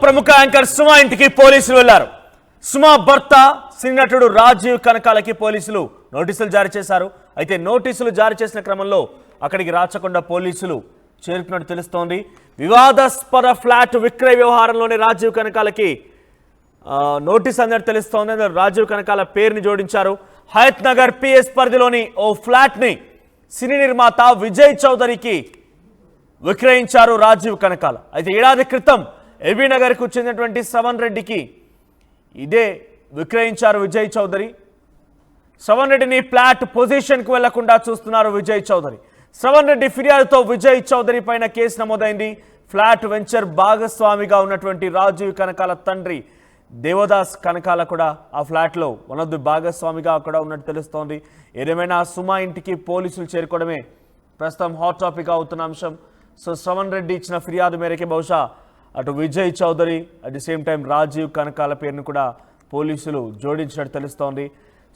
ప్రముఖ యాంకర్ సుమా ఇంటికి పోలీసులు వెళ్లారు. సుమా భర్త సినీ నటుడు రాజీవ్ కనకాలకి పోలీసులు నోటీసులు జారీ చేశారు. అయితే నోటీసులు జారీ చేసిన క్రమంలో అక్కడికి రాచకొండ పోలీసులు చేరుకున్నట్టు తెలుస్తోంది. వివాదాస్పద ఫ్లాట్ విక్రయ వ్యవహారంలోనే రాజీవ్ కనకాలకి నోటీస్ అన్నట్టు తెలుస్తోంది. రాజీవ్ కనకాల పేరుని జోడించారు. హయత్ నగర్ పిఎస్ పరిధిలోని ఓ ఫ్లాట్ ని సినీ నిర్మాత విజయ్ చౌదరికి విక్రయించారు రాజీవ్ కనకాల. అయితే ఏడాది క్రితం ఎల్బీ నగర్కు చెందినటువంటి శ్రవణ్ రెడ్డికి ఇదే విక్రయించారు విజయ్ చౌదరి. శ్రవణ్ రెడ్డిని ఫ్లాట్ పొజిషన్కు వెళ్లకుండా చూస్తున్నారు విజయ్ చౌదరి. శ్రవణ్ రెడ్డి ఫిర్యాదుతో విజయ్ చౌదరి పైన కేసు నమోదైంది. ఫ్లాట్ వెంచర్ భాగస్వామిగా ఉన్నటువంటి రాజీవ్ కనకాల తండ్రి దేవదాస్ కనకాల కూడా ఆ ఫ్లాట్లో వన్ ఆఫ్ ది భాగస్వామిగా అక్కడ ఉన్నట్టు తెలుస్తోంది. ఏదేమైనా సుమా ఇంటికి పోలీసులు చేరుకోవడమే ప్రస్తుతం హాట్ టాపిక్ అవుతున్న అంశం. సో శ్రవణ్ రెడ్డి ఇచ్చిన ఫిర్యాదు మేరకే బహుశా అటు Vijay Chowdary at the same time Rajeev Kanakala పేరును కూడా పోలీసులు జోడించినట్టు తెలుస్తోంది.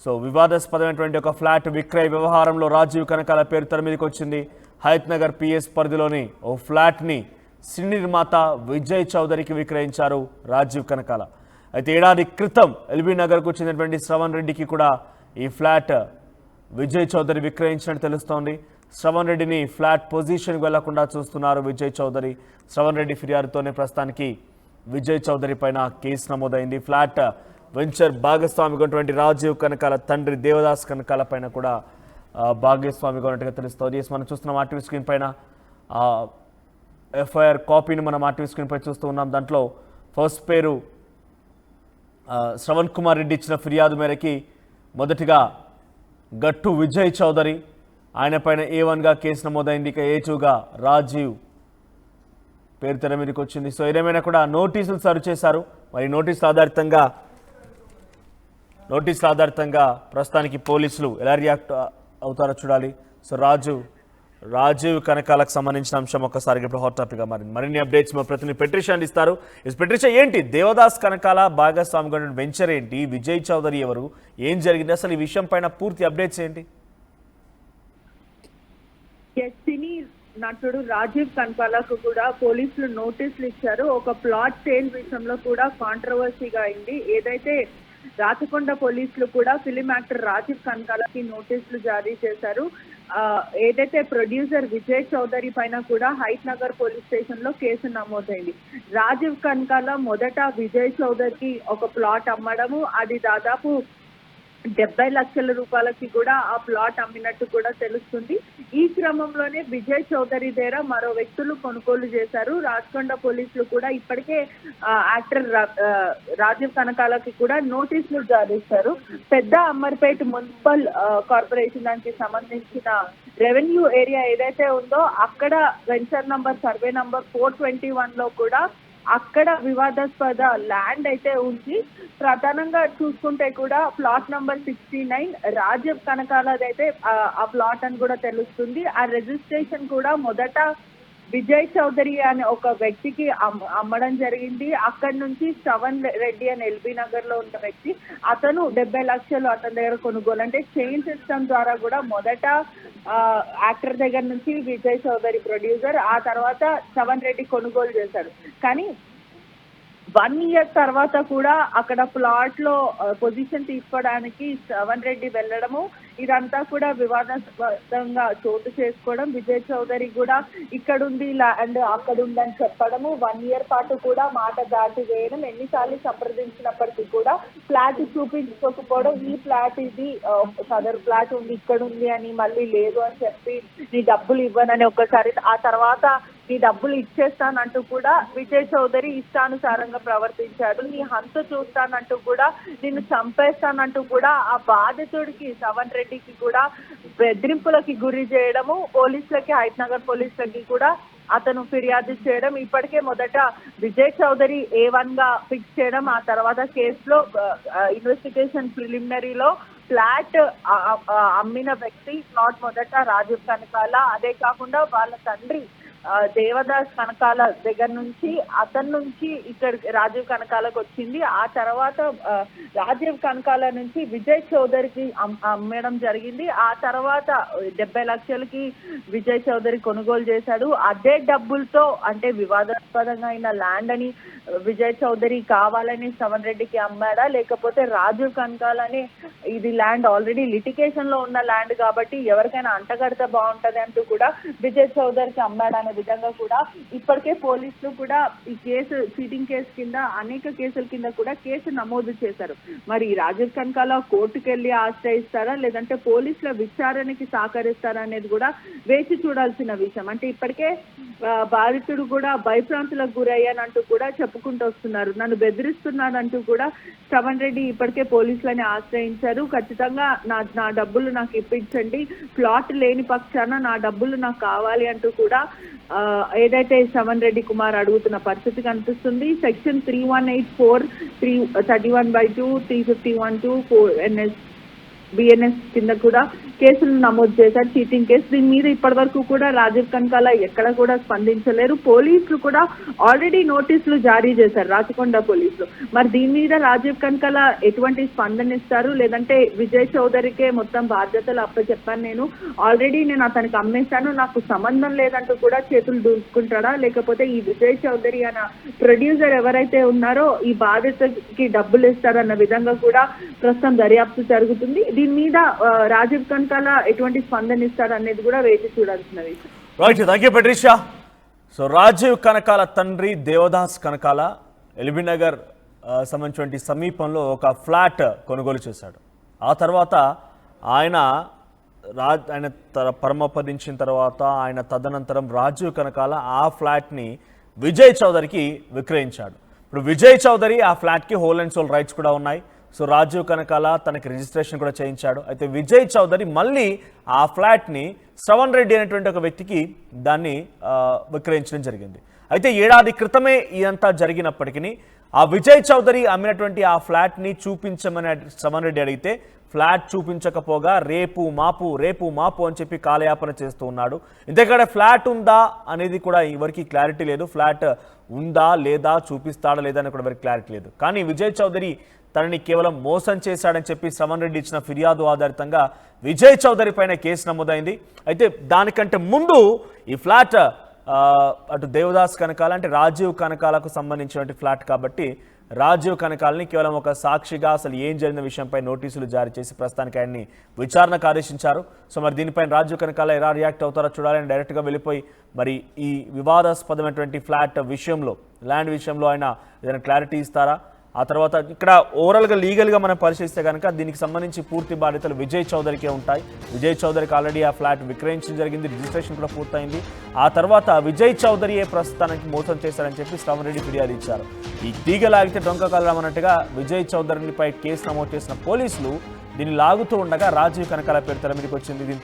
సో వివాదాస్పదమైనటువంటి ఒక ఫ్లాట్ విక్రయ వ్యవహారంలో రాజీవ్ కనకాల పేరు తెర మీదకి వచ్చింది. హయత్ నగర్ పిఎస్ పరిధిలోని ఓ ఫ్లాట్ని సినీ నిర్మాత విజయ్ చౌదరికి విక్రయించారు రాజీవ్ కనకాల. అయితే ఏడాది క్రితం ఎల్బీ నగర్కు చెందినటువంటి శ్రవణ్ రెడ్డికి కూడా ఈ ఫ్లాట్ విజయ్ చౌదరి విక్రయించినట్టు తెలుస్తోంది. శ్రవణ్ రెడ్డిని ఫ్లాట్ పొజిషన్కి వెళ్లకుండా చూస్తున్నారు విజయ్ చౌదరి. శ్రవణ్ రెడ్డి ఫిర్యాదుతోనే ప్రస్తుతానికి విజయ్ చౌదరి పైన కేసు నమోదైంది. ఫ్లాట్ వెంచర్ భాగస్వామిగా ఉన్నటువంటి రాజీవ్ కనకాల తండ్రి దేవదాస్ కనకాల పైన కూడా భాగస్వామిగా ఉన్నట్టుగా తెలుస్తోంది. మనం చూస్తున్నాం ఆర్టీవీ స్క్రీన్ పైన ఎఫ్ఐఆర్ కాపీని మనం ఆర్టీవీ స్క్రీన్ పై చూస్తూ ఉన్నాం. దాంట్లో ఫస్ట్ పేరు శ్రవణ్ కుమార్ రెడ్డి ఇచ్చిన ఫిర్యాదు మేరకి మొదటిగా గట్టు విజయ్ చౌదరి, ఆయన పైన A1గా కేసు నమోదైంది. ఇక A2గా రాజీవ్ పేరు తెర మీదకి వచ్చింది. సో ఏదేమైనా కూడా నోటీసులు సర్వ్ చేశారు. మరి నోటీసుల ఆధారితంగా ప్రస్తుతానికి పోలీసులు ఎలా రియాక్ట్ అవుతారో చూడాలి. సో రాజీవ్ కనకాలకు సంబంధించిన అంశం ఒక్కసారి ఇప్పుడు హాట్ టాపిక్గా మారింది. మరిన్ని అప్డేట్స్ మా ప్రతినిధి పెట్రిషా అందిస్తారు. పెట్రిషా, ఏంటి దేవదాస్ కనకాల భాగస్వామిగా వెంచర్ ఏంటి, విజయ్ చౌదరి ఎవరు, ఏం జరిగింది, అసలు ఈ విషయం పైన పూర్తి అప్డేట్స్ ఏంటి? సినీ నటుడు రాజీవ్ కనకాలకు కూడా పోలీసులు నోటీసులు ఇచ్చారు. ఒక ప్లాట్ సేల్ విషయంలో కూడా కాంట్రవర్సీగా అయింది. ఏదైతే రాచకొండ పోలీసులు కూడా ఫిలిం యాక్టర్ రాజీవ్ కనకాలకి నోటీసులు జారీ చేశారు. ఏదైతే ప్రొడ్యూసర్ విజయ్ చౌదరి పైన కూడా హయత్ నగర్ పోలీస్ స్టేషన్ లో కేసు నమోదైంది. రాజీవ్ కనకాల మొదట విజయ్ చౌదరికి ఒక ప్లాట్ అమ్మడము, అది దాదాపు 70 లక్షల రూపాయలకి కూడా ఆ ప్లాట్ అమ్మినట్టు కూడా తెలుస్తుంది. ఈ క్రమంలోనే విజయ్ చౌదరి దగ్గర మరో వ్యక్తులు కొనుగోలు చేశారు. రాచకొండ పోలీసులు కూడా ఇప్పటికే యాక్టర్ రాజీవ్ కనకాలకి కూడా నోటీసులు జారీ చేశారు. పెద్ద అమ్మర్పేట మున్సిపల్ కార్పొరేషన్ దానికి సంబంధించిన రెవెన్యూ ఏరియా ఏదైతే ఉందో అక్కడ వెంచర్ సర్వే నంబర్ 421 లో కూడా అక్కడ వివాదాస్పద ల్యాండ్ అయితే ఉంది. ప్రధానంగా చూసుకుంటే కూడా ప్లాట్ నంబర్ 69 రాజీవ్ కనకాలదైతే ఆ ప్లాట్ అని కూడా తెలుస్తుంది. ఆ రిజిస్ట్రేషన్ కూడా మొదట విజయ్ చౌదరి అనే ఒక వ్యక్తికి అమ్మడం జరిగింది. అక్కడి నుంచి శ్రవణ్ రెడ్డి అని ఎల్బీ నగర్ లో ఉన్న వ్యక్తి, అతను 70 లక్షలు అతని దగ్గర కొనుగోలు, అంటే చైన్ సిస్టమ్ ద్వారా కూడా మొదట యాక్టర్ దగ్గర నుంచి విజయ్ చౌదరి ప్రొడ్యూసర్, ఆ తర్వాత శ్రవణ్ రెడ్డి కొనుగోలు చేశారు. కానీ 1 ఇయర్ తర్వాత కూడా అక్కడ ప్లాట్ లో పొజిషన్ తీసుకోవడానికి శ్రవణ్ రెడ్డి వెళ్ళడము, ఇదంతా కూడా వివాదాస్పదంగా చోటు చేసుకోవడం, విజయ్ చౌదరి కూడా ఇక్కడ ఉంది ల్యాండ్ అక్కడ ఉందని చెప్పడము, 1 ఇయర్ పాటు కూడా మాట దాటి వేయడం, ఎన్నిసార్లు సంప్రదించినప్పటికీ కూడా ఫ్లాట్ చూపించుకోకపోవడం, ఈ ఫ్లాట్ ఇది సదర్ ఫ్లాట్ ఉంది ఇక్కడ ఉంది అని మళ్ళీ లేదు అని చెప్పి నీ డబ్బులు ఇవ్వనని ఒకసారి, ఆ తర్వాత నీ డబ్బులు ఇచ్చేస్తానంటూ కూడా విజయ్ చౌదరి ఇష్టానుసారంగా ప్రవర్తించాడు. నీ హంత చూస్తానంటూ కూడా నిన్ను చంపేస్తానంటూ కూడా ఆ బాధితుడికి శ్రవణ్ రెడ్డికి కూడా బెదిరింపులకి గురి చేయడము, పోలీసులకి హయత్ నగర్ పోలీసులకి కూడా అతను ఫిర్యాదు చేయడం, ఇప్పటికే మొదట విజయ్ చౌదరి A1గా ఫిక్స్ చేయడం, ఆ తర్వాత కేసులో ఇన్వెస్టిగేషన్ ప్రిలిమినరీలో ఫ్లాట్ అమ్మిన వ్యక్తి ప్లాట్ మొదట రాజీవ్ కనకాల, అదే కాకుండా వాళ్ళ తండ్రి దేవదాస్ కనకాల దగ్గర నుంచి అతని నుంచి ఇక్కడ రాజీవ్ కనకాలకు వచ్చింది. ఆ తర్వాత రాజీవ్ కనకాల నుంచి విజయ్ చౌదరికి అమ్మడం జరిగింది. ఆ తర్వాత 70 లక్షలకి విజయ్ చౌదరి కొనుగోలు చేశాడు. అదే డబ్బులతో అంటే వివాదాస్పదంగా అయిన ల్యాండ్ అని విజయ్ చౌదరి కావాలని శ్రవణ్ రెడ్డికి అమ్మాడా, లేకపోతే రాజీవ్ కనకాలని ఇది ల్యాండ్ ఆల్రెడీ లిటిగేషన్ లో ఉన్న ల్యాండ్ కాబట్టి ఎవరికైనా అంటగడితే బాగుంటది అంటూ కూడా విజయ్ చౌదరికి అమ్మాడా అనే విధంగా కూడా ఇప్పటికే పోలీసులు కూడా ఈ కేసు చీటింగ్ కేసు కింద అనేక కేసుల కింద కూడా కేసు నమోదు చేశారు. మరి రాజీవ్ కనకాల కోర్టుకు వెళ్ళి ఆశ్రయిస్తారా లేదంటే పోలీసుల విచారణకి సహకరిస్తారా అనేది కూడా వేచి చూడాల్సిన విషయం. అంటే ఇప్పటికే బాధితుడు కూడా భయభ్రాంతులకు గురయ్యానంటూ కూడా చెప్పుకుంటూ వస్తున్నారు. నన్ను బెదిరిస్తున్నాడంటూ కూడా శ్రవణ్ రెడ్డి ఇప్పటికే పోలీసులని ఆశ్రయించారు. ఖచ్చితంగా నా డబ్బులు నాకు ఇప్పించండి, ప్లాట్ లేని పక్షాన నా డబ్బులు నాకు కావాలి అంటూ కూడా ఏదైతే శ్రవణ్ రెడ్డి కుమార్ అడుగుతున్న పరిస్థితి కనిపిస్తుంది. సెక్షన్ 3184, 31/2, 351(2), NS BNS కింద కూడా కేసులు నమోదు చేశారు, చీటింగ్ కేసు. దీని మీద ఇప్పటి వరకు కూడా రాజీవ్ కనకాల ఎక్కడ కూడా స్పందించలేరు. పోలీసులు కూడా ఆల్రెడీ నోటీసులు జారీ చేశారు, రాచకొండ పోలీసులు. మరి దీని మీద రాజీవ్ కనకాల ఎటువంటి స్పందన ఇస్తారు, లేదంటే విజయ్ చౌదరికే మొత్తం బాధ్యతలు అప్పచెప్పాను, నేను అతనికి అమ్మేశాను, నాకు సంబంధం లేదంటూ కూడా చేతులు దూసుకుంటాడా, లేకపోతే ఈ విజయ్ చౌదరి అన్న ప్రొడ్యూసర్ ఎవరైతే ఉన్నారో ఈ బాధ్యతకి డబ్బులు ఇస్తారన్న విధంగా కూడా ప్రస్తుతం దర్యాప్తు జరుగుతుంది. దీని మీద రాజీవ్ కనకాల ఎటువంటి స్పందన ఇస్తారు అనేది కూడా వేచి చూడాల్సిన విషయం. Right, thank you Patricia. So Rajeev Kanakala తండ్రి దేవదాస్ కనకాల ఎల్బీనగర్ సంబంధించిన సమీపంలో ఒక ఫ్లాట్ కొనుగోలు చేశాడు. ఆ తర్వాత ఆయన పరమపదించిన తర్వాత ఆయన తదనంతరం రాజీవ్ కనకాల ఆ ఫ్లాట్ని విజయ్ చౌదరికి విక్రయించాడు. ఇప్పుడు విజయ్ చౌదరి ఆ ఫ్లాట్కి హోల్ అండ్ సోల్ రైట్స్ కూడా ఉన్నాయి. సో రాజీవ్ కనకాల తనకి రిజిస్ట్రేషన్ కూడా చేయించాడు. అయితే విజయ్ చౌదరి మళ్ళీ ఆ ఫ్లాట్ని శ్రవణ్ రెడ్డి అనేటువంటి ఒక వ్యక్తికి దాన్ని విక్రయించడం జరిగింది. అయితే ఏడాది క్రితమే ఇదంతా జరిగినప్పటికీ ఆ విజయ్ చౌదరి అమ్మినటువంటి ఆ ఫ్లాట్ని చూపించమని శ్రవణ్ రెడ్డి అడిగితే ఫ్లాట్ చూపించకపోగా రేపు మాపు అని చెప్పి కాలయాపన చేస్తూ ఉన్నాడు. ఇంతకాడ ఫ్లాట్ ఉందా అనేది కూడా ఎవరికి క్లారిటీ లేదు. ఫ్లాట్ ఉందా లేదా, చూపిస్తాడా లేదా అని కూడా ఎవరికి క్లారిటీ లేదు. కానీ విజయ్ చౌదరి తనని కేవలం మోసం చేశాడని చెప్పి శ్రవణ్ రెడ్డి ఇచ్చిన ఫిర్యాదు ఆధారితంగా విజయ్ చౌదరి పైన కేసు నమోదైంది. అయితే దానికంటే ముందు ఈ ఫ్లాట్ అటు దేవదాస్ కనకాల అంటే రాజీవ్ కనకాలకు సంబంధించినటువంటి ఫ్లాట్ కాబట్టి రాజీవ్ కనకాలని కేవలం ఒక సాక్షిగా అసలు ఏం జరిగిన విషయంపై నోటీసులు జారీ చేసి ప్రస్తుతానికి ఆయన్ని విచారణకు ఆదేశించారు. సో మరి దీనిపైన రాజీవ్ కనకాల ఎలా రియాక్ట్ అవుతారో చూడాలని డైరెక్ట్గా వెళ్ళిపోయి మరి ఈ వివాదాస్పదమైనటువంటి ఫ్లాట్ విషయంలో, ల్యాండ్ విషయంలో ఆయన ఏదైనా క్లారిటీ ఇస్తారా? ఆ తర్వాత ఇక్కడ ఓవరాల్గా లీగల్గా మనం పరిశీలిస్తే కనుక దీనికి సంబంధించి పూర్తి బాధ్యతలు విజయ్ చౌదరికే ఉంటాయి. విజయ్ చౌదరికి ఆల్రెడీ ఆ ఫ్లాట్ విక్రయించడం జరిగింది, రిజిస్ట్రేషన్ కూడా పూర్తయింది. ఆ తర్వాత విజయ్ చౌదరియే ప్రస్తుతానికి మోసం చేశారని చెప్పి శ్రవణ్ రెడ్డి ఫిర్యాదు ఇచ్చారు. ఈ తీగలాగితే డొంక కలరామన్నట్టుగా విజయ్ చౌదరిపై కేసు నమోదు చేసిన పోలీసులు దీన్ని లాగుతూ ఉండగా రాజీవ్ కనకాల పేరు తెర మీదకి వచ్చింది.